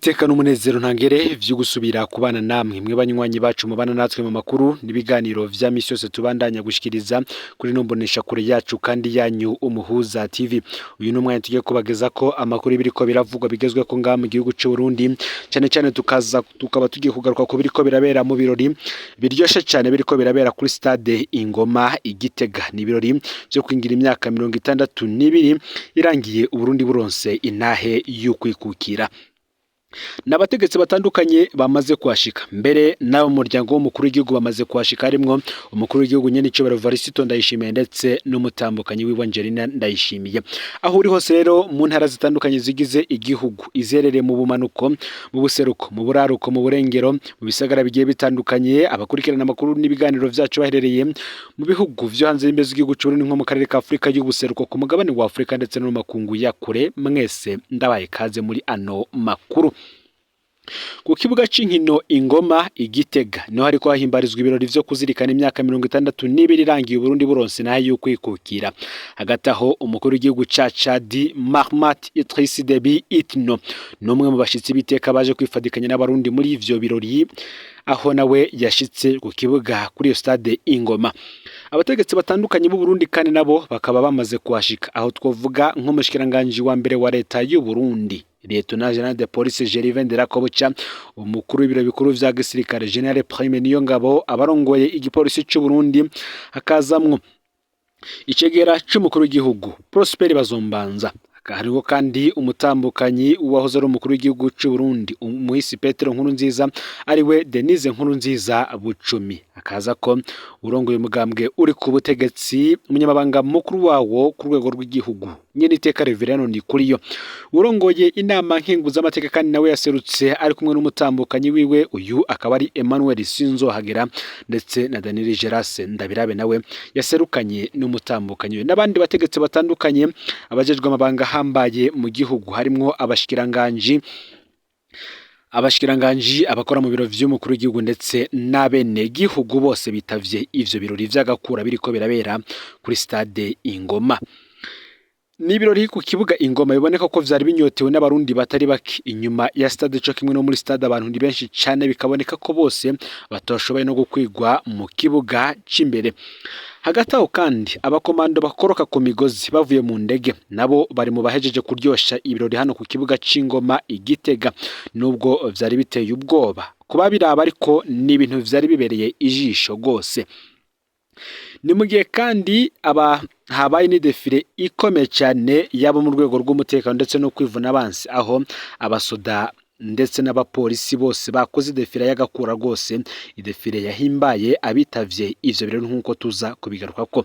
iteka n'umunezero ntangere vyo gusubira kubana namwe mwe banywanyi bacu mubana natwe mu makuru n'ibiganiro vya misi yose tubandanya gushikiriza kuri nombonesha kure yacu kandi yanyu Umuhuza TV. Uyu numwanya tugiye kubageza ko amakuru biriko biravugwa bigezwe ko ngaha mu gihugu c'u Burundi, cyane tukaba tugiye kugaruka ko biriko birabera mu birori biryoshe cyane biriko birabera kuri stade Ingoma Igitega. Ni birori byo kwingira imyaka 62 irangiye Uburundi buronse intahe y'ukwikukira. N'abategetsi batandukanye bamaze kwashika mbere n'abo muryango w'umukuru w'igihugu bamaze kwashika, harimwo umukuru w'igihugu nyene Cobero Varisito Ndayishimiye ndetse n'umutambukanyi wiwe Angelina Ndayishimiye. Aho uri hose rero mu ntara zitandukanye zigize igihugu, izerere mu bumanuko, mu buseruko, mu buraruko, mu burengero, mu bisagara bigiye bitandukanye, abakurikirana amakuru n'ibiganiro vyacu baherereye mu bihugu vyo hanze y'imbizi igihugu c'u Burundi nko mu karere ka Afrika y'ubuseruko, ku mugabane wa Afrika ndetse no mu makungu ya kure, mwese ndabaye kaze muri ano makuru. Ku kibuga c'inkino Ingoma Igitega niho hariko hahimbarizwa ibirori vyo kuzirikana imyaka 62 irangiye Uburundi buronse nayo y'ukwikukira. Hagati aho umukuru w'igihugu ca Chad Mahamat Idriss Déby Itno n'umwe mu bashitsi biteka baje kwifadikanya n'abarundi muri ivyo birori, aho nawe yashitse ku kibuga kuri iyo stade Ingoma. Abategetsi batandukanye b'u Burundi kandi nabo bakaba bamaze kuhashika, aho twovuga nk'umushikiranganje wa mbere wa leta y'u Burundi Lieutenant General de Police Gervais Ndirakobuca, umukuru w'ibiro bikuru vya gisirikare General Prime Niyongabo, abarongoye igipolisi c'u Burundi, hakazamwo icegera c'umukuru w'igihugu Prosper Bazombanza, hariho kandi umutambukanyi uwahoze ari umukuru w'igihugu c'u Burundi Umuhisi Petero Nkurunziza, ariwe Denise Nkurunziza Bucumi. Akaza ko urongoye umugambwe uri ku butegetsi, umunyamabanga mukuru wawo ku rwego rw'igihugu nyene iteka Reverano Ndikuriyo, urongoye inama nkenguza amateka kandi nawe yaserutse ari kumwe n'umutambukanyi wiwe, uyu akaba ari Emmanuel Sinzohagera ndetse na Daniel Gerase Ndabirabe nawe yaserukanye n'umutambukanyi, n'abandi bategetsi batandukanye abajejwe amabanga hambaye mu gihugu, harimwo abashikiranganji abakora mu biro vy'umukuru w'igihugu ndetse n'abene gihugu bose bitavye ivyo birori vy'agakura biriko birabera kuri stade Ingoma. Ni ibirori ku kibuga Ingoma biboneka ko vyari binyotewe n'abarundi batari baki inyuma ya stade co kimwe no muri stade abantu ni benshi cyane, bikaboneka ko bose batoshoboye no gukwigwa mu kibuga c'imbere. Hagati aho kandi abakomando bakoroka ku migozi bavuye mu ndege nabo bari mu bahejeje kuryosha ibirori hano ku kibuga c'Ingoma Igitega, nubwo vyari biteye ubwoba kuba biraba, ariko ni ibintu vyari bibereye ijisho gose. Ni mu gihe kandi habaye ni defile ikomeye cyane yabo mu rwego rw'umutekano ndetse no kwivuna abansi, aho abasoda ndetse n'abapolisi bose bakoze defile y'agakura rwose, idefile yahimbaye abitavye ivyo birori nk'uko tuza kubigaruka ko.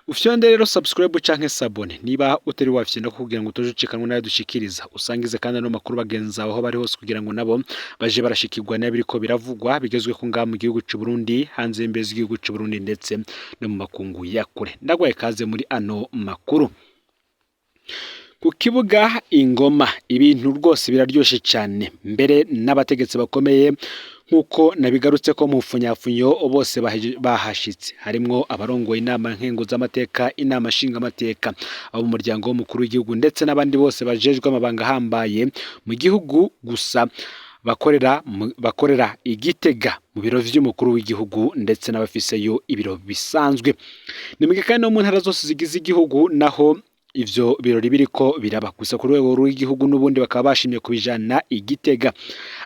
Ufyonde rero subscribe canke sabone niba utari wafyenda kugira ngo utojucikanwe nayo dushikiriza, usangize kandi no makuru bagenza aho bari hose kugira ngo nabo baje barashikirwa n'abiriko biravugwa bigezwe ko ngaha mu gihugu c'u Burundi, hanze y'imbizi igihugu c'u Burundi ndetse no mu makungu ya kure. Ndagwaye kaze muri ano makuru. Ku kibuga Ingoma ibintu rwose biraryoshe cyane, mbere n'abategetsi bakomeye nkuko nabigarutse ko mu funyafunyo bose bahashitse, harimwo abarongoye inama nkenguza amateka, inama shinga amateka, abo mu muryango w'umukuru w'igihugu ndetse n'abandi bose bajejwe amabanga hambaye mu gihugu, gusa bakorera Igitega mu biro vy'umukuru w'igihugu ndetse n'abafiseyo ibiro bisanzwe. Ni mu kandi no mu ntara zose zigize igihugu naho ivyo birori biriko biraba, gusa ku rwego rw'igihugu n'ubundi bakaba bashimye kubijana Igitega.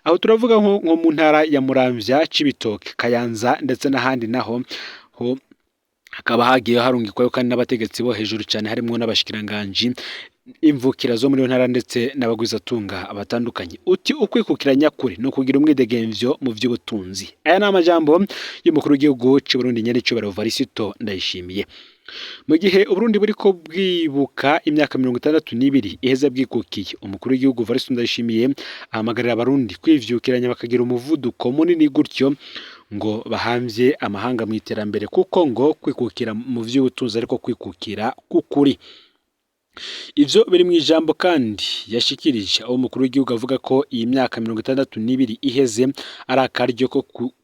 Aho turavuga nko mu ntara ya Muramvya, Cibitoke, Kayanza ndetse n'ahandi naho hakaba hagiye harungikwayo kandi n'abategetsi bo hejuru cyane, harimwo n'abashikiranganji, imvukira zo muri ntara ndetse n'abagwizatunga abatandukanye. Uti ukwikukira nyakuri no kugira umwidegemvyo mu vy'ubutunzi. Aya ni amajambo y'umukuru w'igihugu c'u Burundi nyene Cobero Varisito Ndayishimiye. Mu gihe Uburundi buriko bwibuka imyaka 62 iheze bwikukiye, umukuru w'igihugu Varisito Ndayishimiye ahamagarira abarundi kwivyukiranya bakagira umuvuduko munini gutyo ngo bahamvye amahanga mu iterambere, kuko ngo kwikukira mu vy'ubutunzi ariko kwikukira kukuri. Ivyo biri mu ijambo kandi yashikirije aho umukuru w'igihugu avuga ko iyi myaka 62 iheze ari akaryo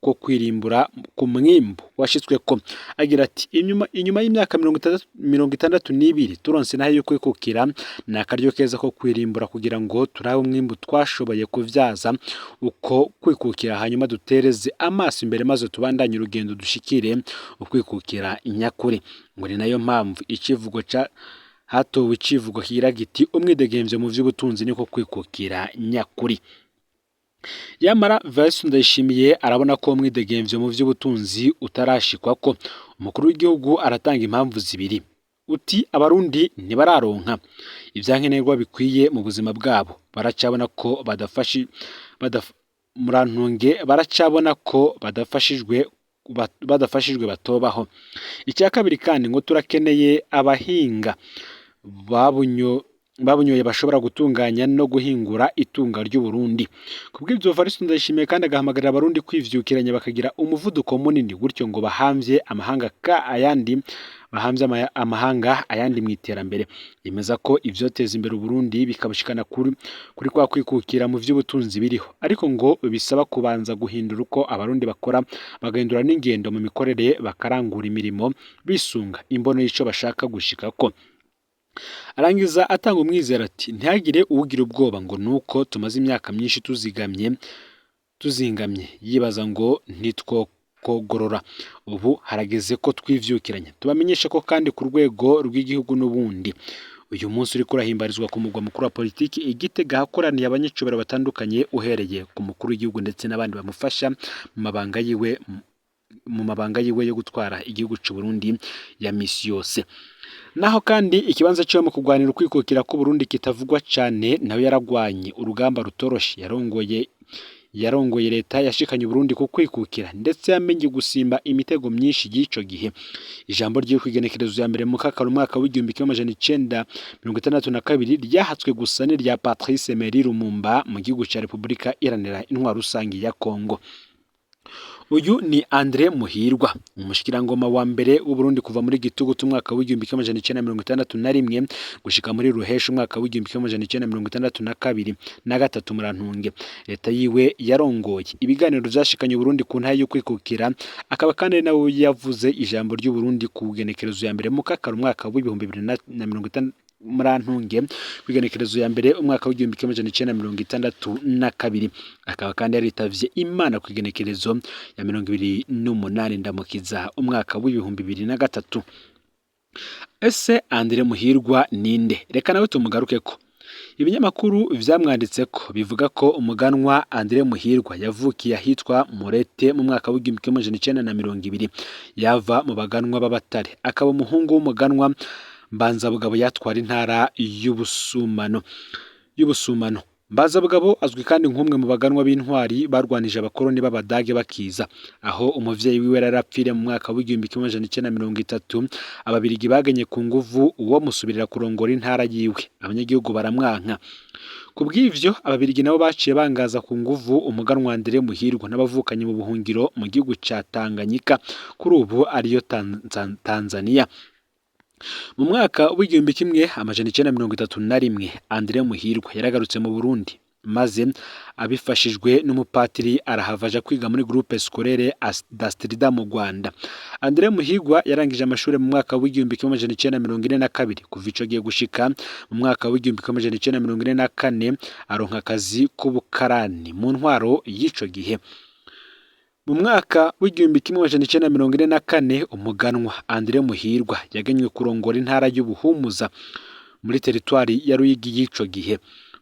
ko kwirimbura ku mwimbu washitsweko. Agira ati inyuma y'imyaka 62 turonse naho yo kwikukira ni akaryo keza ko kwirimbura kugira ngo turabe umwimbu twashoboye kuvyaza uko kwikukira, hanyuma dutereze amaso imbere maze tubandanye urugendo dushikire ukwikukira inyakuri. Ngo ni nayo mpamvu icivugo hatowe icivugo kigira giti umwidegemvyo mu vy'ubutunzi niko kwikukira nyakuri. Yamara Vice Ndayishimiye arabona ko umwidegemvyo mu vy'ubutunzi utarashikwako. Umukuru w'igihugu aratanga impamvu zibiri. Uti abarundi ntibararonka ivyankenerwa bikwiye mu buzima bwabo, baracabona ko baracabona ko badafashijwe batobaho. Icya kabiri kandi ngo turakeneye abahinga babunyoye bashobora gutunganya no guhingura itunga ry'u Burundi. Kubw'ivyo Evariste Ndayishimiye kandi agahamagarira abarundi kwivyukiranya bakagira umuvuduko munini gutyo ngo bahamvye amahanga ayandi mu iterambere. Yemeza ko ivyoteza imbere Burundi bikabushikana kuri kwa kwikukira mu vy'ubutunzi biriho, ariko ngo bisaba kubanza guhindura uko abarundi bakora, bagahindura n'ingendo mu mikorere, bakarangura imirimo bisunga imbono y'ico bashaka gushikako. Arangiza atanga umwizero ati ntihagire uwugira ubwoba ngo nuko tumaze imyaka myinshi tuzingamye yibaza ngo ntitwokogorora. Ubu harageze ko twivyukiranya, tubamenyesha ko kandi ku rwego rw'igihugu n'ubundi uyu munsi uri kurahimbarizwa ku mugwa mukuru wa politiki Igitega, hakoraniye abanyacubero batandukanye uhereye ku mukuru w'igihugu ndetse n'abandi bamufasha mu mabanga yiwe yo gutwara igihugu cy'u Burundi ya misi yose. Naho kandi ikibanza cyo mu kugwanira ukwikukira ku Burundi kitavugwa cyane, nawe yaragwanye urugamba rutoroshe. Yarongoye leta yashikanye Burundi ku kwikukira ndetse yamenye gusimba imitego myinshi y'ico gihe. Ijambo ryo kwigenekerezo ya mbere mu kakaro umwaka w'1962 ryahatswe gusa n'irya Patrice Emery Lumumba mu gihugu cya Repubulika Iharanira Intwaro Rusangi ya Kongo. Uyu ni Andre Muhirwa, umushikirangoma wa mbere w'u Burundi kuva muri Gitugutu umwaka w'1961 gushika muri Ruhesha umwaka w'1962 na gatatu Murantunge. Leta yiwe yarongoye ibiganiro vyashikanye Burundi ku ntaye yo kwikukira, akaba kandi nawe yavuze ijambo ry'u Burundi ku genekerezo ya mbere mu kakaro umwaka w'2050 Murantunge kwigenekerezo ya mbere umwaka w'1962. Akaba kandi yaritavye Imana kwigenekerezo ya 28 Ndamukiza umwaka w'2003. Ese Andre Muhirwa ninde? Reka nawe tumugarukeko. Ibinyamakuru vyamwanditseko bivuga ko umuganwa Andre Muhirwa yavukiye ahitwa Murete mu mwaka w'1920. Yava mu baganwa b'abatare, akaba umuhungu w'umuganwa Mbanzabugabo yatwara intara y'Ubusumano. Mbanzabugabo azwi kandi nk'umwe mu baganwa b'intwari barwanije abakoroni b'Abadage bakiza, aho umuvyeyi wiwe yarapfire mu mwaka w'1930. Ababirigi bagenye ku nguvu uwo musubirira kurongora intara yiwe, abanyagihugu baramwanka. Kubw'ivyo ababirigi nabo baciye bangaza ku nguvu umuganwa Andre Muhirwa n'abavukanye mu buhungiro mu gihugu ca Tanganyika, kuri ubu ariyo Tanzania. Mu mwaka w'1931 Andre Muhirwa yaragarutse mu Burundi, maze abifashijwe n'umupatiri arahavaja kwiga muri groupe scolaire d'Astrida mu Rwanda. Andre Muhirwa yarangije amashuri mu mwaka w'1942. Kuva ico gihe gushika mu mwaka w'1944 aronka akazi k'ubukarani mu ntwaro y'ico gihe. Mu mwaka w'1944 umuganwa Andre Muhirwa yagenywe kurongora intara y'Ubuhumuza muri teritwari ya Ruyigi y'ico gihe.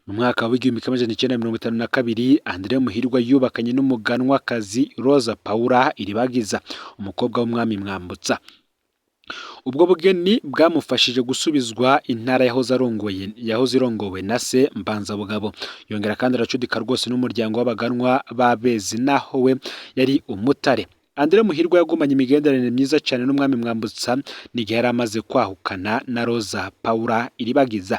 Mu mwaka w'1952 Andre Muhirwa yubakanye n'umuganwakazi Rosa Paula Iribagiza, umukobwa w'umwami Mwambutsa. Ubwo bugeni bwamufashije gusubizwa intara yahoze irongowe na se Mbanzabugabo. Yongera kandi aracudika rwose n'umuryango w'abaganwa b'Abezi naho we yari umutare. Andre Muhirwa yagumanye imigenderanire myiza cyane n'umwami Mwambutsa n'igihe yari amaze kwahukana na Rosa Paula Iribagiza.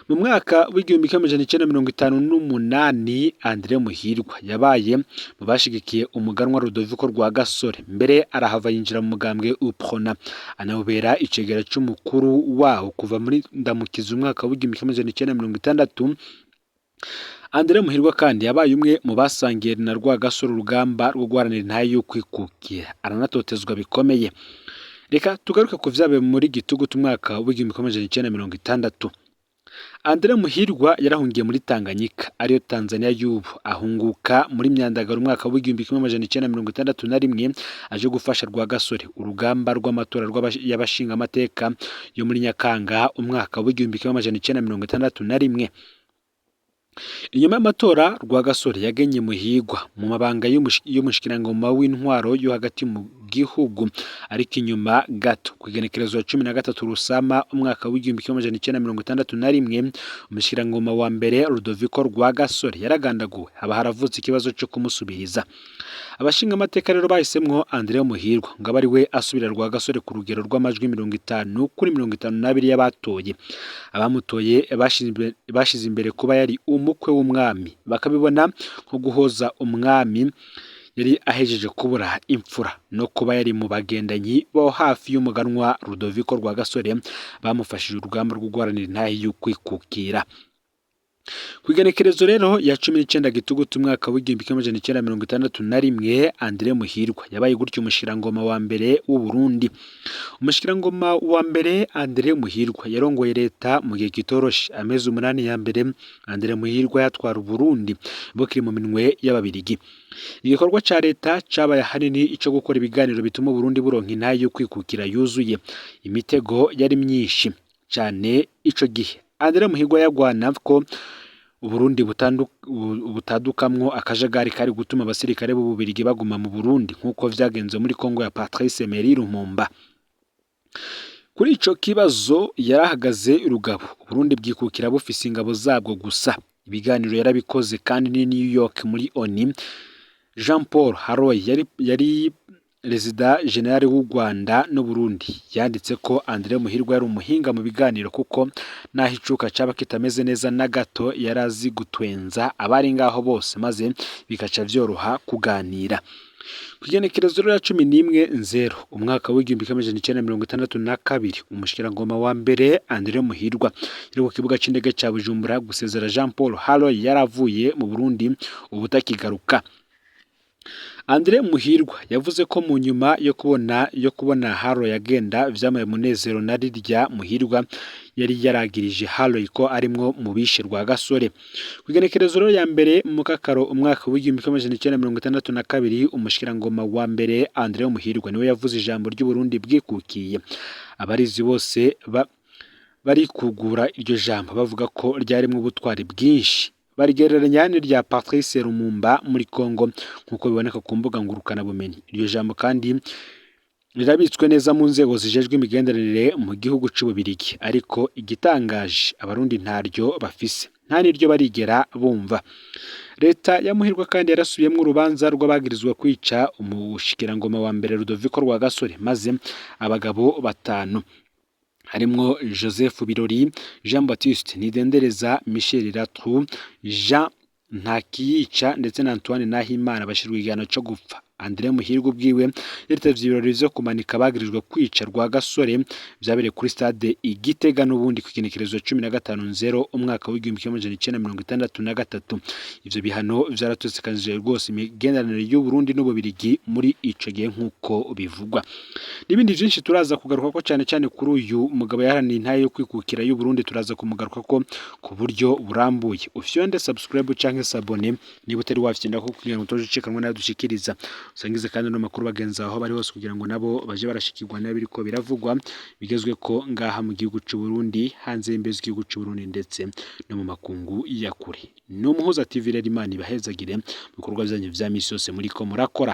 mu mwaka w'igihumbi kimwe amajana icenda mirongo itanu n'umunani Andre Muhirwa yabaye mu bashigikiye umuganwa Rudoviko Rwagasore, mbere arahava yinjira mu mugambwe UPRONA anawubera icegera c'umukuru wawo kuva muri ndamukiza umwaka w'igihumbi kimwe amajana icenda mirongo itandatu. Andre Muhirwa kandi yabaye umwe mu basangiye na Rwagasore urugamba rwo guharanira intahe yo kwikukira, aranatotezwa bikomeye. Reka tugaruke ku vyabaye muri Gitugutu umwaka w'igihumbi kimwe amajana icenda mirongo itandatu. Andre Muhirwa yarahungiye muri Tanganyika ariyo Tanzania y'ubu, ahunguka muri Myandagaro umwaka w'igihumbi kimwe amajana icenda mirongo itandatu na rimwe aje gufasha Rwagasore urugamba rw'amatora y'abashinga amateka yo muri Nyakanga umwaka w'igihumbi kimwe amajana icenda mirongo itandatu na rimwe. Inyuma y'amatora Rwagasore yagenye Muhirwa mu mabanga y'umushikirangoma w'intwaro yo hagati mu gihugu, ariko inyuma gato ku igenekerezo ya 13 Rusama umwaka w'igihumbi kimwe amajana icenda mirongo itandatu na rimwe umushikirangoma wa mbere Rudoviko Rwagasore yaragandaguwe, haba haravutse ikibazo cyo kumusubiriza. Abashinga amateka rero bahisemwo Andre Muhirwa ngo ari we asubira Rwagasore ku rugero rw'amajwi 50 kuri 52 y'abatoye. Abamutoye bashize imbere kuba yari umukwe w'umwami, bakabibona nko guhoza umwami yari ahejeje kubura imfura no kuba yari mu bagendanyi bo hafi y'umuganwa Rudoviko Rwagasore bamufashije urugamba rwo guharanira intahe yo kwikukira. Kwigenekerezo rero ya 19 Gitugutu umwaka w'igihumbi kimwe amajana icenda mirongo itandatu na rimwe Andre Muhirwa yabaye gutyo umushikirangoma wa mbere w'u Burundi. Umushikirangoma wa mbere Andre Muhirwa yarongoye leta mu gihe kitoroshe, amezi 8 ya mbere Andre Muhirwa yatwara Burundi bukiri mu minwe y'ababirigi. Igikorwa ca leta cabaye hanini ico gukora ibiganiro bituma Burundi buronka intahe yo kwikukira yuzuye. Imitego yari myinshi cyane ico gihe. Andre Muhirwa yagwana ko Uburundi butadukamwo akajagari kari gutuma abasirikare b'Ububirigi baguma mu Burundi nk'uko vyagenze muri Kongo ya Patrice Emery Lumumba. Kuri ico kibazo yarahagaze urugabo, Uburundi bwikukira bufise ingabo zabwo gusa. Ibiganiro yarabikoze kandi ni New York muri ONU. Jean Paul Haroy yari Resida General w'u Rwanda no Burundi yanditse ko Andre Muhirwa yari umuhinga mu biganiro kuko naho icuka caba kitameze neza na gato yarazi gutwenza abari ngaho bose maze bikaca vyoroha kuganira. Kwigenekerezo ya 11 Nzero umwaka w'igihumbi kimwe amajana icenda mirongo itandatu na kabiri umushikirangoma wa mbere Andre Muhirwa yari ku kibuga c'indege ca Bujumbura gusezera Jean Paul Haroy yaravuye mu Burundi ubutakigaruka. Andre Muhirwa yavuze ko mu nyuma yo kubona Haroy yagenda vyamaye munezero na rirya Muhirwa yari yaragirije Haroy ko arimwo mu bishe Rwagasore. Kwigenekerezo rero ya mbere mu Kakaro umwaka w'igihumbi kimwe amajana icenda mirongo itandatu na kabiri umushikirangoma wa mbere Andre Muhirwa niwe yavuze ijambo ry'u Burundi bwikukiye. Abarizi bose bari kugura iryo jambo bavuga ko ryarimwe ubutwari bwinshi. Barigereranya n'irya Patrice Lumumba muri Kongo nkuko biboneka ku mbuga ngurukana bumenyi. Iryo jambo kandi rirabitswe neza mu nzego zijejwe imigenderanire mu gihugu c'Ububirigi, ariko igitangaje abarundi ntaryo bafise, nta niryo barigera bumva. Leta ya Muhirwa kandi yarasubiyemwo urubanza rw'abagirizwa kwica umushikirangoma wa mbere Rudoviko Rwagasore, maze abagabo batanu harimwo Joseph Birori, Jean Baptiste Nidendereza, Michel Latru, Jean Ntakiyica ndetse na Antoine Nahimana bashirwa igihano cyo gupfa. Andre Muhirwa ubwiwe yaritavye ibirori vyo kumanika abagirijwe kwica Rwagasore vyabereye kuri stade Igitega n'ubundi ku kigenekerezo 15 Nzero umwaka w'igihumbi kimwe amajana icenda mirongo itandatu na gatatu. Ivyo bihano vyaratosekanije rwose imigenderanire y'u Burundi n'Ububirigi muri ico gihe nk'uko bivugwa. N'ibindi vyinshi turaza kugaruka ko cyane kuri uyu mugabo yaharaniye intahe yo kwikukira y'u Burundi, turaza kumugaruka ko ku buryo burambuye. Ufyonde subscribe canke s'abone niba utari wafitenda ko kugira ngo toje nadushikiriza. Usangize kandi no makuru bagenza aho bari hose kugira ngo nabo baje barashikirwa n'abiriko biravugwa bigezwe ko ngaha mu gihugu c'u Burundi, hanze y'imbizi y'igihugu c'u Burundi ndetse no mu makungu ya kure. No Muhuza TV rero Imana ibahezagire mu bikorwa byanyu vya misi yose muri ko murakora.